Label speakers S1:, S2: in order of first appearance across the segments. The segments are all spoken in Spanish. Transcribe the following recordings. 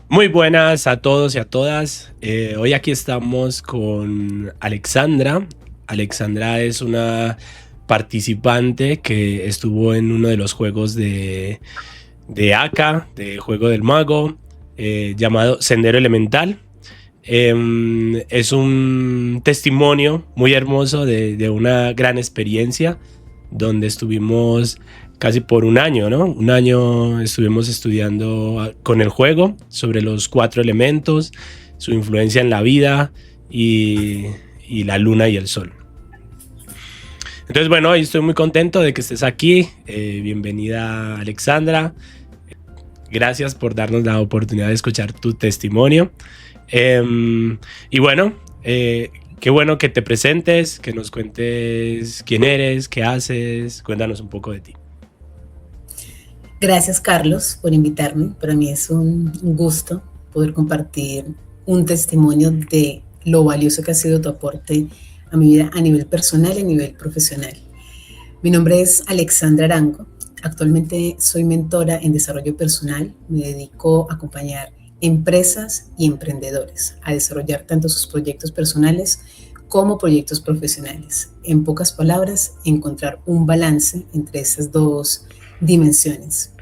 S1: Muy buenas a todos y a todas. Hoy aquí estamos con Alexandra. Alexandra es una participante que estuvo en uno de los juegos de Aka, de Juego del Mago, llamado Sendero Elemental. Es un testimonio muy hermoso de una gran experiencia donde estuvimos casi por un año, ¿no? Un año estuvimos estudiando con el juego sobre los 4 elementos, su influencia en la vida y la luna y el sol. Entonces, bueno, hoy estoy muy contento de que estés aquí. Bienvenida, Alexandra. Gracias por darnos la oportunidad de escuchar tu testimonio. Y bueno, qué bueno que te presentes, que nos cuentes quién eres, qué haces. Cuéntanos un poco de ti.
S2: Gracias, Carlos, por invitarme. Para mí es un gusto poder compartir un testimonio de lo valioso que ha sido tu aporte a mi vida a nivel personal y a nivel profesional. Mi nombre es Alexandra Arango. Actualmente soy mentora en desarrollo personal. Me dedico a acompañar empresas y emprendedores a desarrollar tanto sus proyectos personales como proyectos profesionales. En pocas palabras, encontrar un balance entre esas dos dimensiones.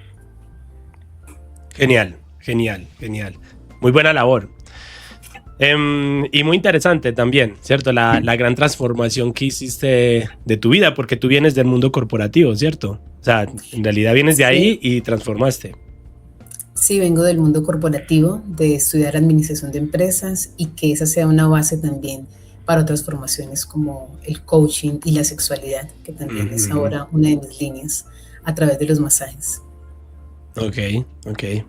S1: Genial, genial, genial. Muy buena labor. Y muy interesante también, ¿cierto? La gran transformación que hiciste de tu vida, porque tú vienes del mundo corporativo, ¿cierto? O sea, en realidad vienes de ahí y transformaste.
S2: Sí, vengo del mundo corporativo, de estudiar administración de empresas y que esa sea una base también para otras formaciones como el coaching y la sexualidad, que también es ahora una de mis líneas a través de los masajes.
S1: Ok,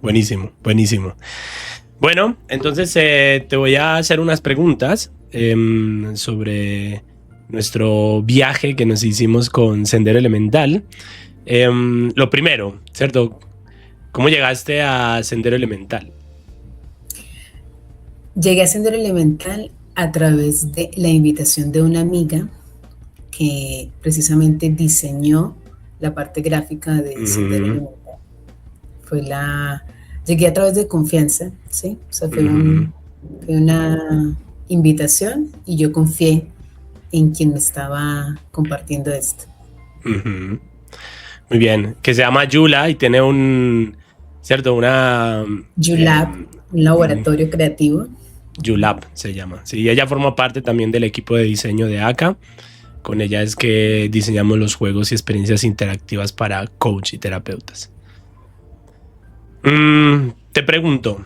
S1: buenísimo, buenísimo. Bueno, entonces te voy a hacer unas preguntas sobre nuestro viaje que nos hicimos con Sendero Elemental. Lo primero, ¿cierto? ¿Cómo llegaste a Sendero Elemental?
S2: Llegué a Sendero Elemental a través de la invitación de una amiga que precisamente diseñó la parte gráfica de Sendero Elemental. Llegué a través de confianza, ¿sí? O sea, fue una invitación y yo confié en quien me estaba compartiendo esto.
S1: Muy bien, que se llama Yula y tiene un, ¿cierto? Una...
S2: YuLab, un laboratorio creativo.
S1: YuLab se llama. Sí, ella forma parte también del equipo de diseño de Aka. Con ella es que diseñamos los juegos y experiencias interactivas para coach y terapeutas. Te pregunto,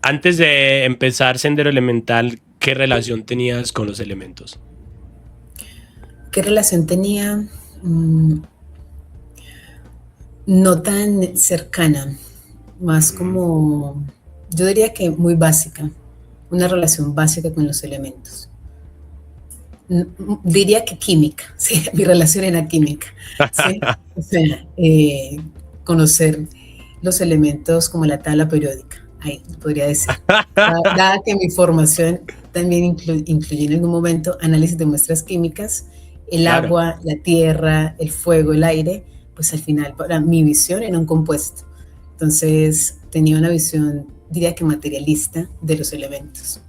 S1: antes de empezar Sendero Elemental, ¿qué relación tenías con los elementos?
S2: ¿Qué relación tenía? No tan cercana, más como, yo diría que muy básica, una relación básica con los elementos. Diría que química, sí, mi relación era química, ¿sí? O sea, conocer los elementos como la tabla periódica, ahí podría decir. Dada que mi formación también incluye en algún momento análisis de muestras químicas, el agua, la tierra, el fuego, el aire, pues al final para mi visión era un compuesto. Entonces tenía una visión, diría que materialista, de los elementos.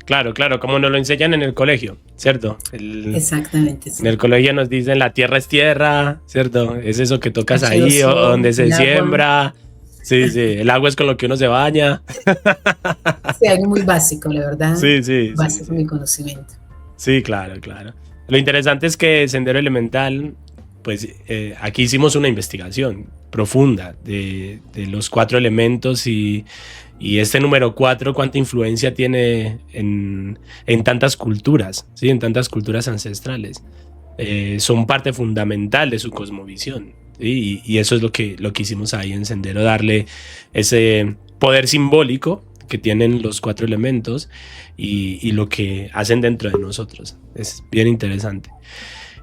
S1: Claro, como nos lo enseñan en el colegio, ¿cierto?
S2: Exactamente. Sí.
S1: En el colegio nos dicen la tierra es tierra, ¿cierto? Es eso que tocas ahí, o donde se siembra. Sí, el agua es con lo que uno se baña.
S2: Sí, algo muy básico, la verdad.
S1: Sí.
S2: Básico mi conocimiento.
S1: Sí, claro. Lo interesante es que Sendero Elemental, pues aquí hicimos una investigación profunda de los 4 elementos y este número 4, cuánta influencia tiene en tantas culturas, ¿sí? En tantas culturas ancestrales. Son parte fundamental de su cosmovisión, ¿sí? Y eso es lo que hicimos ahí en Sendero, darle ese poder simbólico que tienen los 4 elementos y lo que hacen dentro de nosotros. Es bien interesante.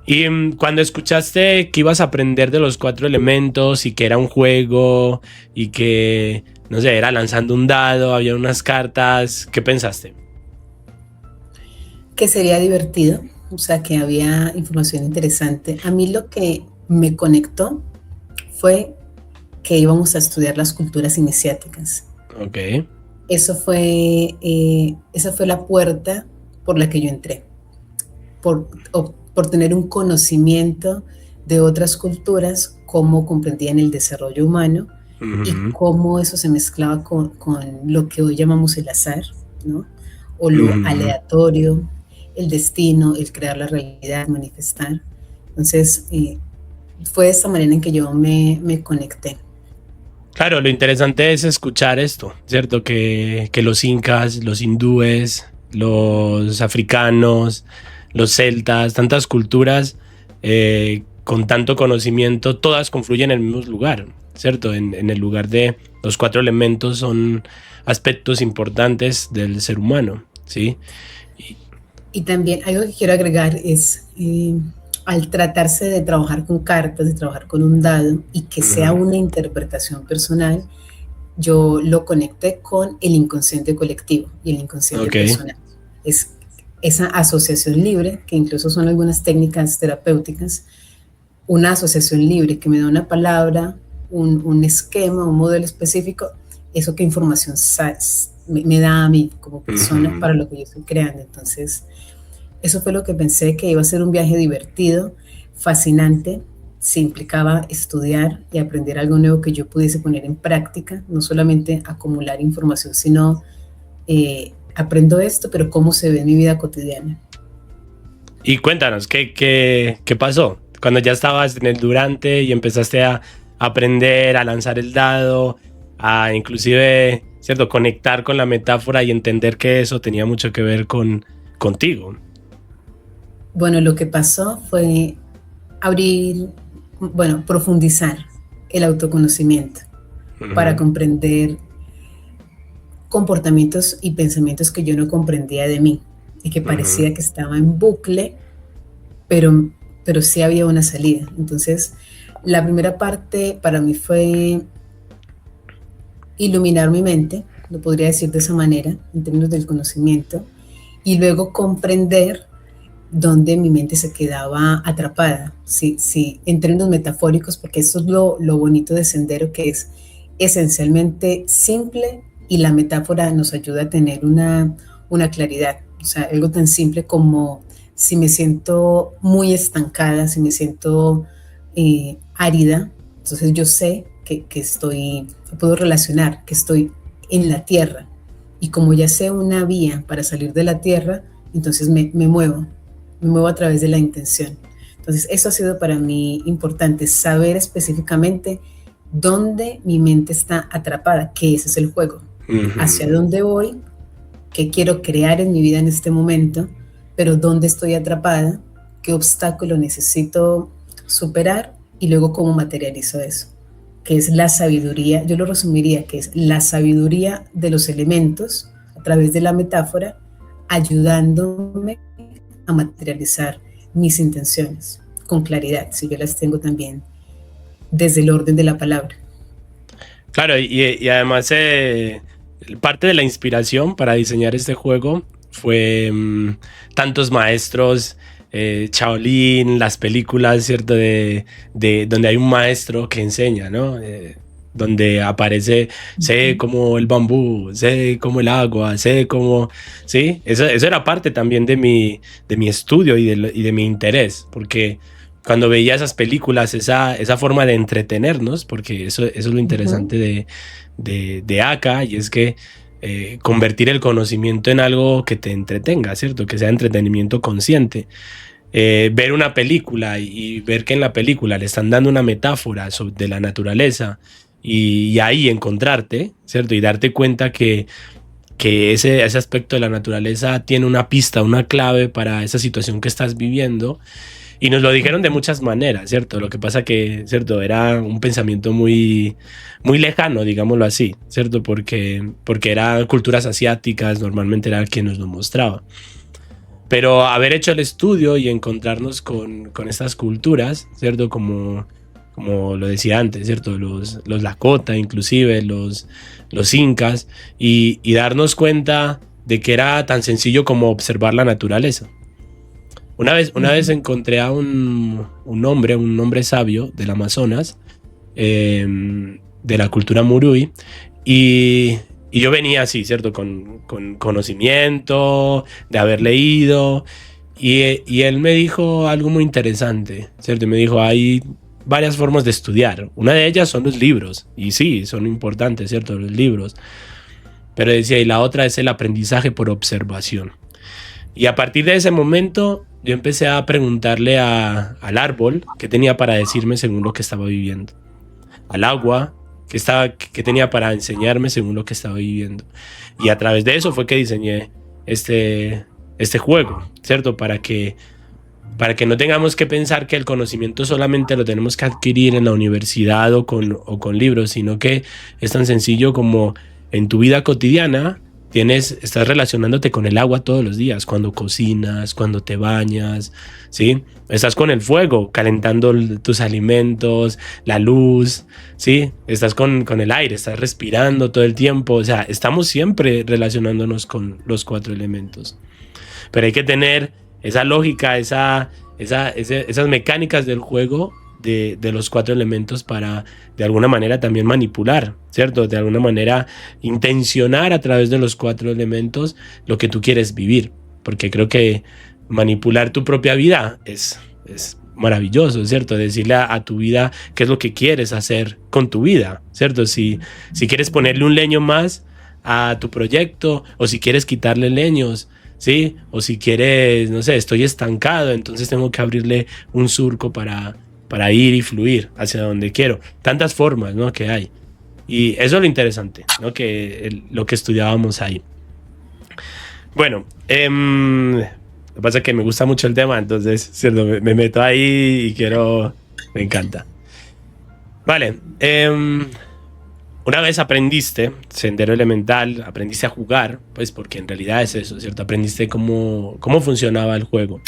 S1: Y cuando escuchaste que ibas a aprender de los 4 elementos y que era un juego y que, no sé, era lanzando un dado, había unas cartas, ¿qué pensaste?
S2: Que sería divertido, o sea, que había información interesante. A mí lo que me conectó fue que íbamos a estudiar las culturas iniciáticas
S1: Ok.
S2: Esa fue la puerta por la que yo entré, por tener un conocimiento de otras culturas, cómo comprendían el desarrollo humano y
S1: Ujú,
S2: cómo eso se mezclaba con lo que hoy llamamos el azar, ¿no? O lo
S1: ujú.
S2: aleatorio, el destino, el crear la realidad, manifestar. Entonces, fue de esta manera en que yo me conecté.
S1: Claro, lo interesante es escuchar esto, ¿cierto? Que los incas, los hindúes, los africanos, los celtas, tantas culturas con tanto conocimiento, todas confluyen en el mismo lugar, ¿cierto? En el lugar de los cuatro elementos son aspectos importantes del ser humano, ¿sí? Y,
S2: Y también algo que quiero agregar es, al tratarse de trabajar con cartas, de trabajar con un dado y que sea
S1: ujú,
S2: una interpretación personal, yo lo conecté con el inconsciente colectivo y el inconsciente
S1: ok.
S2: personal. Es esa asociación libre, que incluso son algunas técnicas terapéuticas, una asociación libre que me da una palabra, un esquema, un modelo específico, eso qué información me da a mí como persona
S1: Ujú.
S2: para lo que yo estoy creando. Entonces, eso fue lo que pensé, que iba a ser un viaje divertido, fascinante, si implicaba estudiar y aprender algo nuevo que yo pudiese poner en práctica, no solamente acumular información, sino aprendo esto, pero cómo se ve en mi vida cotidiana.
S1: Y cuéntanos, ¿qué pasó? Cuando ya estabas en el durante y empezaste a aprender, a lanzar el dado, a inclusive, ¿cierto?, conectar con la metáfora y entender que eso tenía mucho que ver contigo.
S2: Bueno, lo que pasó fue abrir, bueno, profundizar el autoconocimiento para
S1: Ujú,
S2: comprender comportamientos y pensamientos que yo no comprendía de mí y que
S1: ujú,
S2: parecía que estaba en bucle, pero, pero sí había una salida. Entonces, la primera parte para mí fue iluminar mi mente, lo podría decir de esa manera, en términos del conocimiento, y luego comprender dónde mi mente se quedaba atrapada, sí, en términos metafóricos, porque eso es lo bonito de Sendero, que es esencialmente simple y la metáfora nos ayuda a tener una claridad, o sea, algo tan simple como si me siento muy estancada, si me siento árida, entonces yo sé que estoy, puedo relacionar, que estoy en la tierra, y como ya sé una vía para salir de la tierra, entonces me muevo a través de la intención. Entonces, eso ha sido para mí importante, saber específicamente dónde mi mente está atrapada, que ese es el juego, hacia
S1: ujú.
S2: dónde voy, qué quiero crear en mi vida en este momento, pero dónde estoy atrapada, qué obstáculo necesito superar y luego cómo materializo eso, que es la sabiduría, yo lo resumiría, que es la sabiduría de los elementos a través de la metáfora, ayudándome a materializar mis intenciones con claridad, si yo las tengo también desde el orden de la palabra.
S1: Claro, y además parte de la inspiración para diseñar este juego fue tantos maestros, Shaolin, las películas, ¿cierto? De donde hay un maestro que enseña, ¿no? Donde aparece, sé como el bambú, sé como el agua, sé como, sí, eso era parte también de mi estudio y de mi interés, porque cuando veía esas películas, esa forma de entretenernos, porque eso es lo
S2: Ujú.
S1: interesante de acá, y es que convertir el conocimiento en algo que te entretenga, ¿cierto? Que sea entretenimiento consciente. Ver una película y ver que en la película le están dando una metáfora de la naturaleza y ahí encontrarte, ¿cierto? Y darte cuenta que ese aspecto de la naturaleza tiene una pista, una clave para esa situación que estás viviendo y nos lo dijeron de muchas maneras, ¿cierto? Lo que pasa que, ¿cierto? Era un pensamiento muy lejano, digámoslo así, ¿cierto? Porque eran culturas asiáticas, normalmente era quien nos lo mostraba. Pero haber hecho el estudio y encontrarnos con estas culturas, ¿cierto? Como lo decía antes, ¿cierto? Los Lakota, inclusive, los Incas, y darnos cuenta de que era tan sencillo como observar la naturaleza. Una vez
S2: Ujú.
S1: encontré a un hombre sabio del Amazonas, de la cultura Murui, y, Y yo venía así, ¿cierto? Con conocimiento, de haber leído. Y él me dijo algo muy interesante, ¿cierto? Y me dijo, hay varias formas de estudiar. Una de ellas son los libros. Y sí, son importantes, ¿cierto? Los libros. Pero decía, y la otra es el aprendizaje por observación. Y a partir de ese momento, yo empecé a preguntarle al árbol qué tenía para decirme según lo que estaba viviendo. Al agua, qué tenía para enseñarme según lo que estaba viviendo. Y a través de eso fue que diseñé este juego, ¿cierto? Para que no tengamos que pensar que el conocimiento solamente lo tenemos que adquirir en la universidad o con libros, sino que es tan sencillo como en tu vida cotidiana estás relacionándote con el agua todos los días, cuando cocinas, cuando te bañas, ¿sí? Estás con el fuego, calentando tus alimentos, la luz, ¿sí? Estás con el aire, estás respirando todo el tiempo, o sea, estamos siempre relacionándonos con los 4 elementos. Pero hay que tener esa lógica, esas mecánicas del juego de los 4 elementos para de alguna manera también manipular, ¿cierto? De alguna manera intencionar a través de los 4 elementos lo que tú quieres vivir, porque creo que manipular tu propia vida es maravilloso, ¿cierto? Decirle a tu vida qué es lo que quieres hacer con tu vida, ¿cierto? Si quieres ponerle un leño más a tu proyecto o si quieres quitarle leños, ¿sí? O si quieres, no sé, estoy estancado, entonces tengo que abrirle un surco para ir y fluir hacia donde quiero. Tantas formas, ¿no? Que hay. Y eso es lo interesante, ¿no? Lo que estudiábamos ahí. Bueno, lo que pasa es que me gusta mucho el tema, entonces, ¿cierto? Me meto ahí y me encanta. Vale, una vez aprendiste Sendero Elemental, aprendiste a jugar, pues porque en realidad es eso, ¿cierto? Aprendiste cómo funcionaba el juego.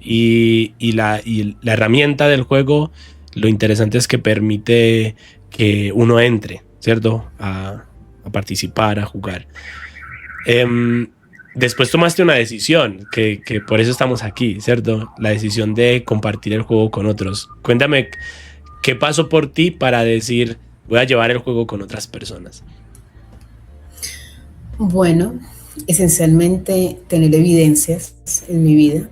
S1: Y la herramienta del juego, lo interesante es que permite que uno entre, ¿cierto? A participar, a jugar. Después tomaste una decisión, que por eso estamos aquí, ¿cierto? La decisión de compartir el juego con otros. Cuéntame, ¿qué pasó por ti para decir, voy a llevar el juego con otras personas?
S2: Bueno, esencialmente tener evidencias en mi vida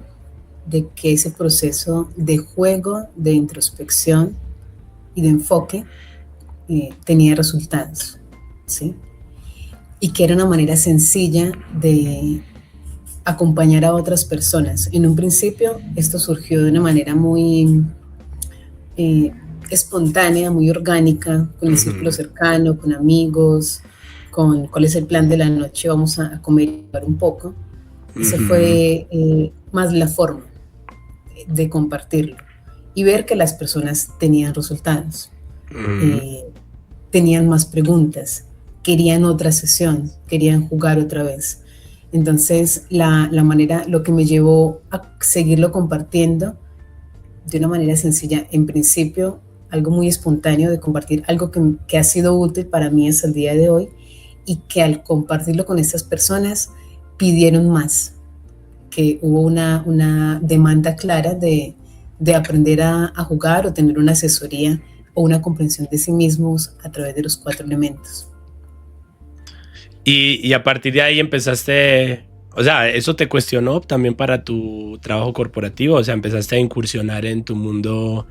S2: de que ese proceso de juego, de introspección y de enfoque tenía resultados, ¿sí? Y que era una manera sencilla de acompañar a otras personas. En un principio esto surgió de una manera muy espontánea, muy orgánica, con el círculo cercano, con amigos, con cuál es el plan de la noche, vamos a comer y jugar un poco. Esa fue más la forma de compartirlo y ver que las personas tenían resultados, tenían más preguntas, querían otra sesión, querían jugar otra vez. Entonces la manera, lo que me llevó a seguirlo compartiendo de una manera sencilla, en principio algo muy espontáneo de compartir algo que ha sido útil para mí hasta el día de hoy, y que al compartirlo con estas personas pidieron más, que hubo una demanda clara de aprender a jugar o tener una asesoría o una comprensión de sí mismos a través de los 4 elementos.
S1: Y a partir de ahí empezaste, o sea, ¿eso te cuestionó también para tu trabajo corporativo? O sea, ¿empezaste a incursionar en tu mundo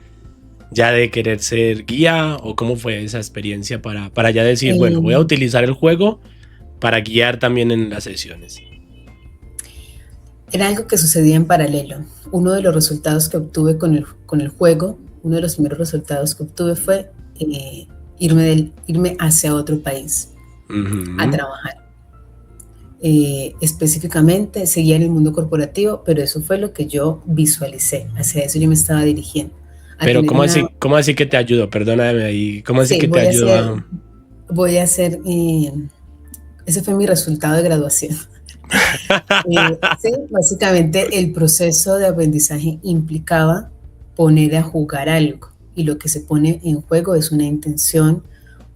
S1: ya de querer ser guía? ¿O cómo fue esa experiencia para ya decir, bueno, voy a utilizar el juego para guiar también en las sesiones?
S2: Era algo que sucedía en paralelo. Uno de los resultados que obtuve con el juego, uno de los primeros resultados que obtuve fue irme hacia otro país a trabajar. Específicamente seguía en el mundo corporativo, pero eso fue lo que yo visualicé. Hacia eso yo me estaba dirigiendo.
S1: Pero ¿cómo así que te ayudó? Perdóname ahí. ¿Cómo así que te ayudó?
S2: Voy a hacer... ese fue mi resultado de graduación. Sí, básicamente el proceso de aprendizaje implicaba poner a jugar algo, y lo que se pone en juego es una intención,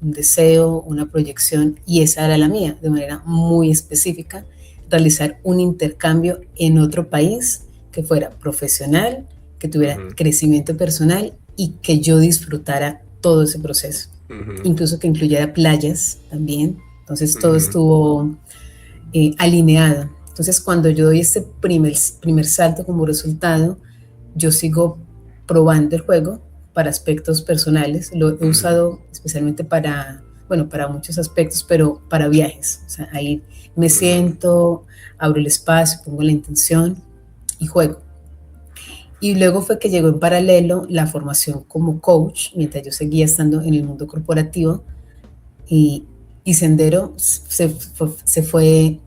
S2: un deseo, una proyección, y esa era la mía, de manera muy específica, realizar un intercambio en otro país que fuera profesional, que tuviera crecimiento personal y que yo disfrutara todo ese proceso, incluso que incluyera playas también, Entonces todo estuvo alineado. Entonces cuando yo doy este primer salto como resultado, yo sigo probando el juego para aspectos personales. Lo he usado especialmente para muchos aspectos, pero para viajes. O sea, ahí me siento, abro el espacio, pongo la intención y juego. Y luego fue que llegó en paralelo la formación como coach, mientras yo seguía estando en el mundo corporativo, y Sendero se fue,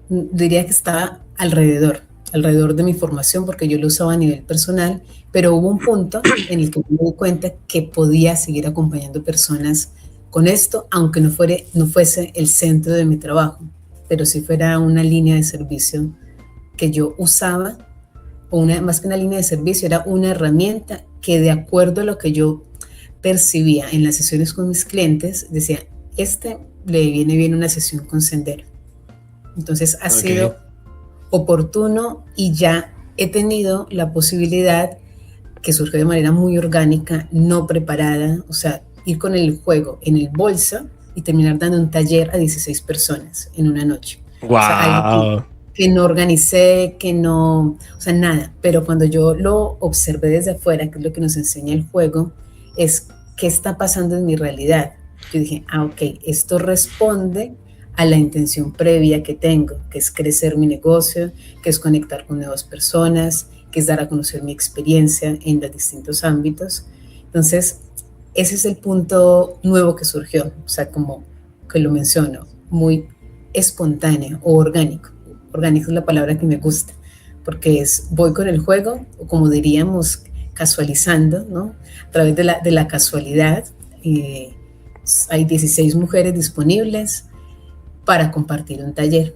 S2: diría que estaba alrededor de mi formación, porque yo lo usaba a nivel personal, pero hubo un punto en el que me di cuenta que podía seguir acompañando personas con esto, aunque no fuese el centro de mi trabajo, pero sí fuera una línea de servicio que yo usaba, o más que una línea de servicio, era una herramienta que, de acuerdo a lo que yo percibía en las sesiones con mis clientes, decía, le viene bien una sesión con Sendero. Entonces ha sido oportuno, y ya he tenido la posibilidad, que surgió de manera muy orgánica, no preparada, o sea, ir con el juego en el bolso y terminar dando un taller a 16 personas en una noche.
S1: ¡Wow!
S2: O sea, algo que no organicé, o sea, nada. Pero cuando yo lo observé desde afuera, que es lo que nos enseña el juego, es qué está pasando en mi realidad. Yo dije, ok, esto responde a la intención previa que tengo, que es crecer mi negocio, que es conectar con nuevas personas, que es dar a conocer mi experiencia en los distintos ámbitos. Entonces, ese es el punto nuevo que surgió, o sea, como que lo menciono, muy espontáneo o orgánico. Orgánico es la palabra que me gusta, porque voy con el juego, o como diríamos, casualizando, ¿no? A través de la casualidad. Hay 16 mujeres disponibles para compartir un taller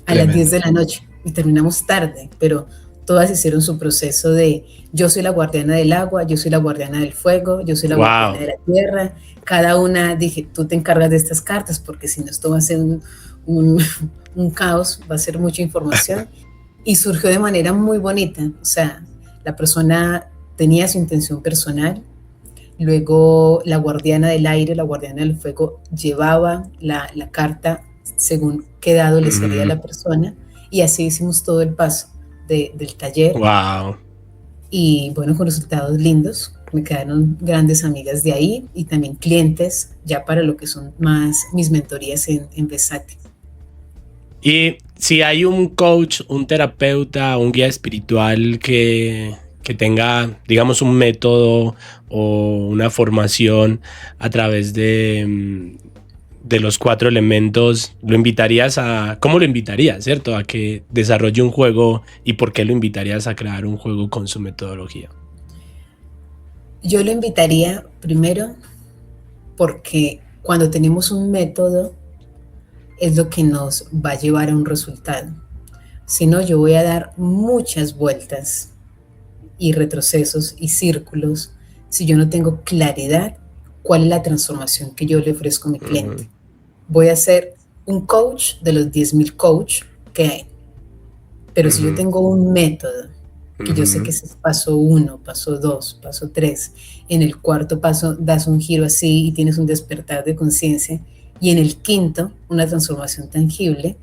S2: a las 10 de la noche, y terminamos tarde, pero todas hicieron su proceso de: yo soy la guardiana del agua, yo soy la guardiana del fuego, yo soy la guardiana de la tierra. Cada una dije, tú te encargas de estas cartas, porque si no, esto va a ser un caos, va a ser mucha información. Y surgió de manera muy bonita. O sea, la persona tenía su intención personal, luego la guardiana del aire, la guardiana del fuego llevaba la carta según qué dado le salía a la persona, y así hicimos todo el paso del taller.
S1: ¡Wow!
S2: Y bueno, con resultados lindos. Me quedaron grandes amigas de ahí, y también clientes ya para lo que son más mis mentorías en Besati.
S1: Y si hay un coach, un terapeuta, un guía espiritual que tenga, digamos, un método o una formación a través de los 4 elementos, ¿cómo lo invitarías, cierto? A que desarrolle un juego, y por qué lo invitarías a crear un juego con su metodología.
S2: Yo lo invitaría primero porque cuando tenemos un método es lo que nos va a llevar a un resultado. Si no, yo voy a dar muchas vueltas y retrocesos y círculos si yo no tengo claridad cuál es la transformación que yo le ofrezco a mi cliente. Voy a ser un coach de los 10,000 coach que hay. Pero si yo tengo un método, que yo sé que es paso 1, paso 2, paso 3, en el 4 paso das un giro así y tienes un despertar de conciencia, y en el 5 una transformación tangible,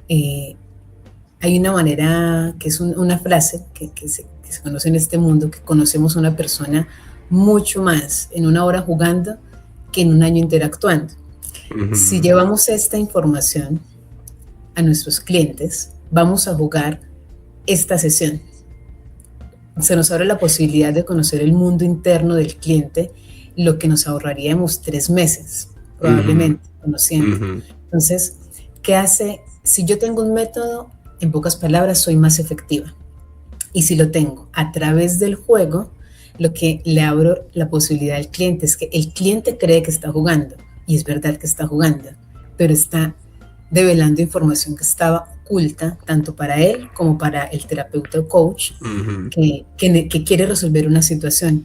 S2: hay una manera, que es una frase que se conoce en este mundo, que conocemos a una persona mucho más en una hora jugando que en un año interactuando. Si llevamos esta información a nuestros clientes, vamos a jugar esta sesión. Se nos abre la posibilidad de conocer el mundo interno del cliente, lo que nos ahorraríamos 3 meses, probablemente, conociendo. Entonces, ¿qué hace? Si yo tengo un método, en pocas palabras, soy más efectiva. Y si lo tengo a través del juego, lo que le abro la posibilidad al cliente es que el cliente cree que está jugando, y es verdad que está jugando, pero está develando información que estaba oculta, tanto para él como para el terapeuta o coach que quiere resolver una situación.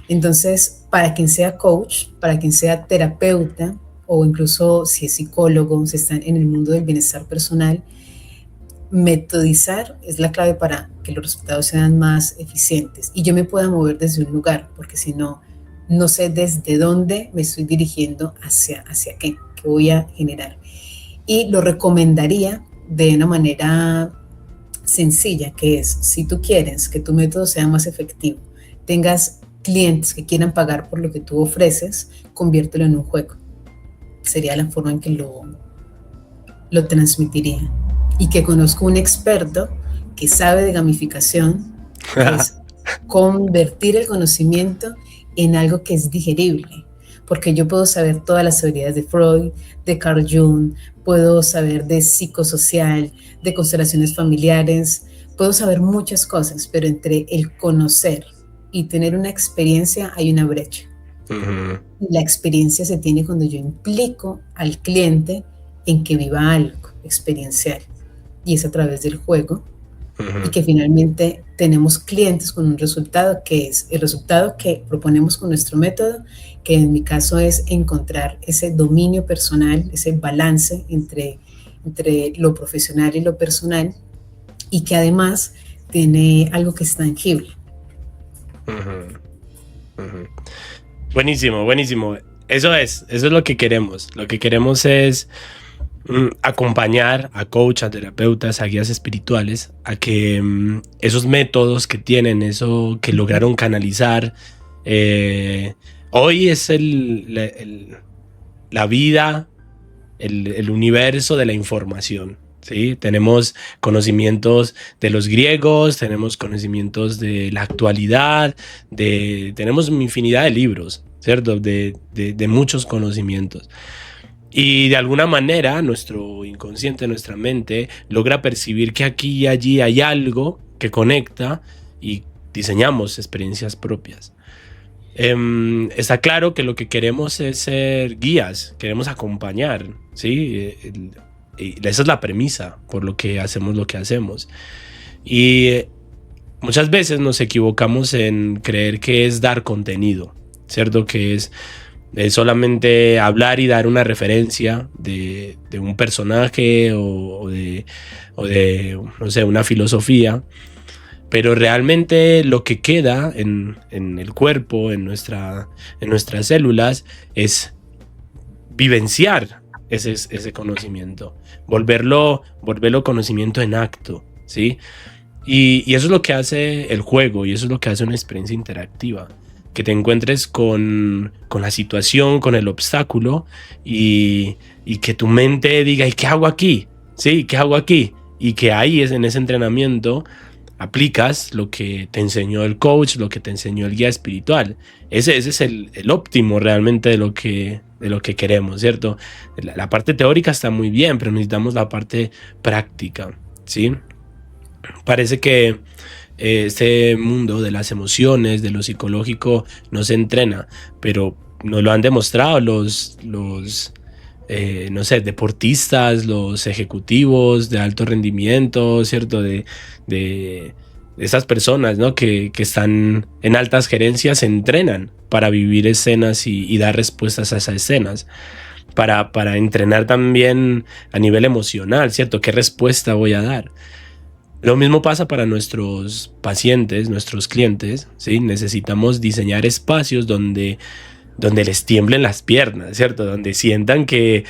S2: Entonces, para quien sea coach, para quien sea terapeuta, o incluso si es psicólogo, si está en el mundo del bienestar personal, metodizar es la clave para que los resultados sean más eficientes y yo me pueda mover desde un lugar, porque si no, no sé desde dónde me estoy dirigiendo, hacia qué que voy a generar. Y lo recomendaría de una manera sencilla, que es, si tú quieres que tu método sea más efectivo, tengas clientes que quieran pagar por lo que tú ofreces, conviértelo en un juego. Sería la forma en que lo transmitiría. Y que conozco un experto que sabe de gamificación, que es convertir el conocimiento en algo que es digerible. Porque yo puedo saber todas las teorías de Freud, de Carl Jung, puedo saber de psicosocial, de constelaciones familiares, puedo saber muchas cosas, pero entre el conocer y tener una experiencia hay una brecha. La experiencia se tiene cuando yo implico al cliente en que viva algo experiencial, y es a través del juego, y que finalmente tenemos clientes con un resultado que es el resultado que proponemos con nuestro método, que en mi caso es encontrar ese dominio personal, ese balance entre lo profesional y lo personal, y que además tiene algo que es tangible.
S1: Buenísimo, buenísimo. Eso es lo que queremos. Lo que queremos es acompañar a coaches, a terapeutas, a guías espirituales, a que esos métodos que tienen, eso que lograron canalizar, hoy es la vida, el universo de la información. ¿Sí? Tenemos conocimientos de los griegos, tenemos conocimientos de la actualidad, tenemos una infinidad de libros, ¿cierto? De muchos conocimientos. Y de alguna manera nuestro inconsciente, nuestra mente, logra percibir que aquí y allí hay algo que conecta y diseñamos experiencias propias. Está claro que lo que queremos es ser guías, queremos acompañar, ¿sí? Y esa es la premisa por lo que hacemos lo que hacemos. Y muchas veces nos equivocamos en creer que es dar contenido, ¿cierto? Que es solamente hablar y dar una referencia de un personaje o de, no sé, una filosofía. Pero realmente lo que queda en el cuerpo, en nuestras células, es vivenciar ese conocimiento, volverlo conocimiento en acto, ¿sí? Y eso es lo que hace el juego, y eso es lo que hace una experiencia interactiva, que te encuentres con la situación, con el obstáculo, y que tu mente diga, ¿y qué hago aquí? ¿Sí? ¿Qué hago aquí? Y que ahí en ese entrenamiento aplicas lo que te enseñó el coach, lo que te enseñó el guía espiritual. Ese es el óptimo realmente de lo que queremos, ¿cierto? La parte teórica está muy bien, pero necesitamos la parte práctica, ¿sí? Parece que este mundo de las emociones, de lo psicológico, no se entrena, pero nos lo han demostrado los no sé, deportistas, los ejecutivos de alto rendimiento, ¿cierto? De esas personas, ¿no? que están en altas gerencias, se entrenan para vivir escenas y dar respuestas a esas escenas, para entrenar también a nivel emocional, ¿cierto? ¿Qué respuesta voy a dar? Lo mismo pasa para nuestros pacientes, nuestros clientes, ¿sí? Necesitamos diseñar espacios donde les tiemblen las piernas, ¿cierto? Donde sientan que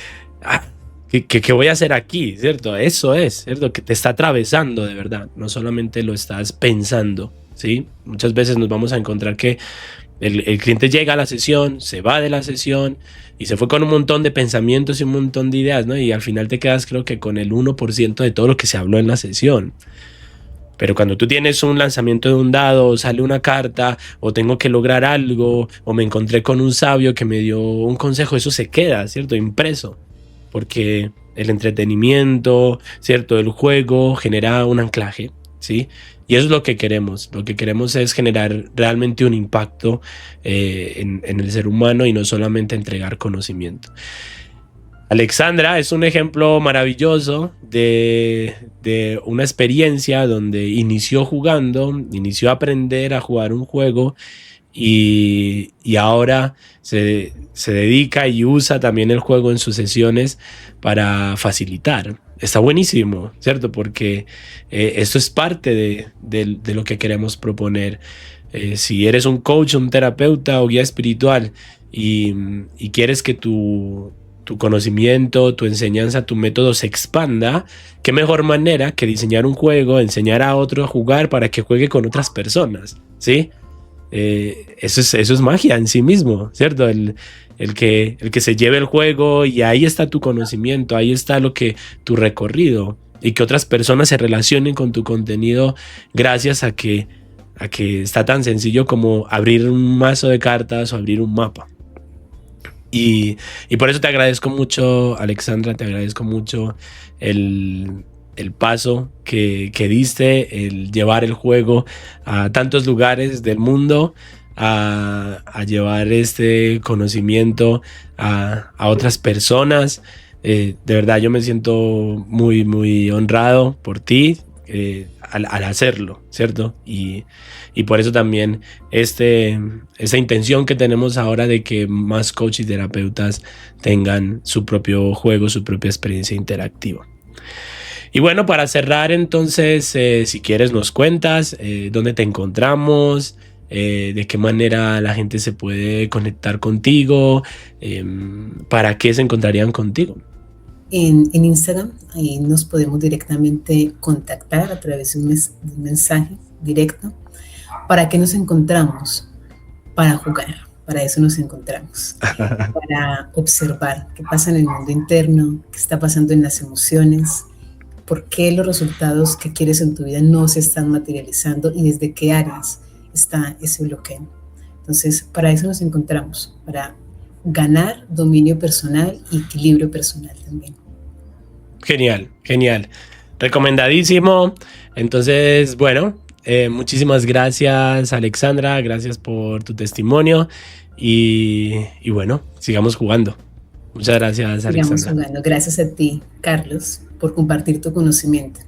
S1: voy a hacer aquí, ¿cierto? Eso es, ¿cierto? Que te está atravesando de verdad, no solamente lo estás pensando, ¿sí? Muchas veces nos vamos a encontrar que el cliente llega a la sesión, se va de la sesión y se fue con un montón de pensamientos y un montón de ideas, ¿no? Y al final te quedas, creo que con el 1% de todo lo que se habló en la sesión. Pero cuando tú tienes un lanzamiento de un dado, sale una carta, o tengo que lograr algo, o me encontré con un sabio que me dio un consejo, eso se queda, ¿cierto? Impreso. Porque el entretenimiento, ¿cierto? El juego genera un anclaje, ¿sí? Y eso es lo que queremos. Lo que queremos es generar realmente un impacto en el ser humano y no solamente entregar conocimiento. Alexandra es un ejemplo maravilloso de una experiencia donde inició jugando, inició a aprender a jugar un juego y ahora se dedica y usa también el juego en sus sesiones para facilitar. Está buenísimo, ¿cierto? Porque esto es parte de lo que queremos proponer. Si eres un coach, un terapeuta o guía espiritual y quieres que tu tu conocimiento, tu enseñanza, tu método se expanda, qué mejor manera que diseñar un juego, enseñar a otro a jugar para que juegue con otras personas, ¿sí? Eso es magia en sí mismo, ¿cierto? El que se lleve el juego y ahí está tu conocimiento, ahí está tu recorrido y que otras personas se relacionen con tu contenido gracias a que está tan sencillo como abrir un mazo de cartas o abrir un mapa. Y por eso te agradezco mucho, Alexandra, te agradezco mucho el paso que diste, el llevar el juego a tantos lugares del mundo, a llevar este conocimiento a otras personas. De verdad, yo me siento muy, muy honrado por ti al hacerlo, ¿cierto? Y por eso también esta intención que tenemos ahora de que más coaches y terapeutas tengan su propio juego, su propia experiencia interactiva. Y bueno, para cerrar entonces, si quieres nos cuentas dónde te encontramos, de qué manera la gente se puede conectar contigo, para qué se encontrarían contigo.
S2: En Instagram, ahí nos podemos directamente contactar a través de un mensaje directo. ¿Para qué nos encontramos? Para jugar, para eso nos encontramos, para observar qué pasa en el mundo interno, qué está pasando en las emociones, por qué los resultados que quieres en tu vida no se están materializando y desde qué áreas está ese bloqueo. Entonces, para eso nos encontramos, para ganar dominio personal y equilibrio personal también.
S1: Genial, genial. Recomendadísimo. Entonces, bueno, muchísimas gracias, Alexandra. Gracias por tu testimonio. Y bueno, sigamos jugando. Muchas gracias, Alexandra.
S2: Sigamos jugando. Gracias a ti, Carlos, por compartir tu conocimiento.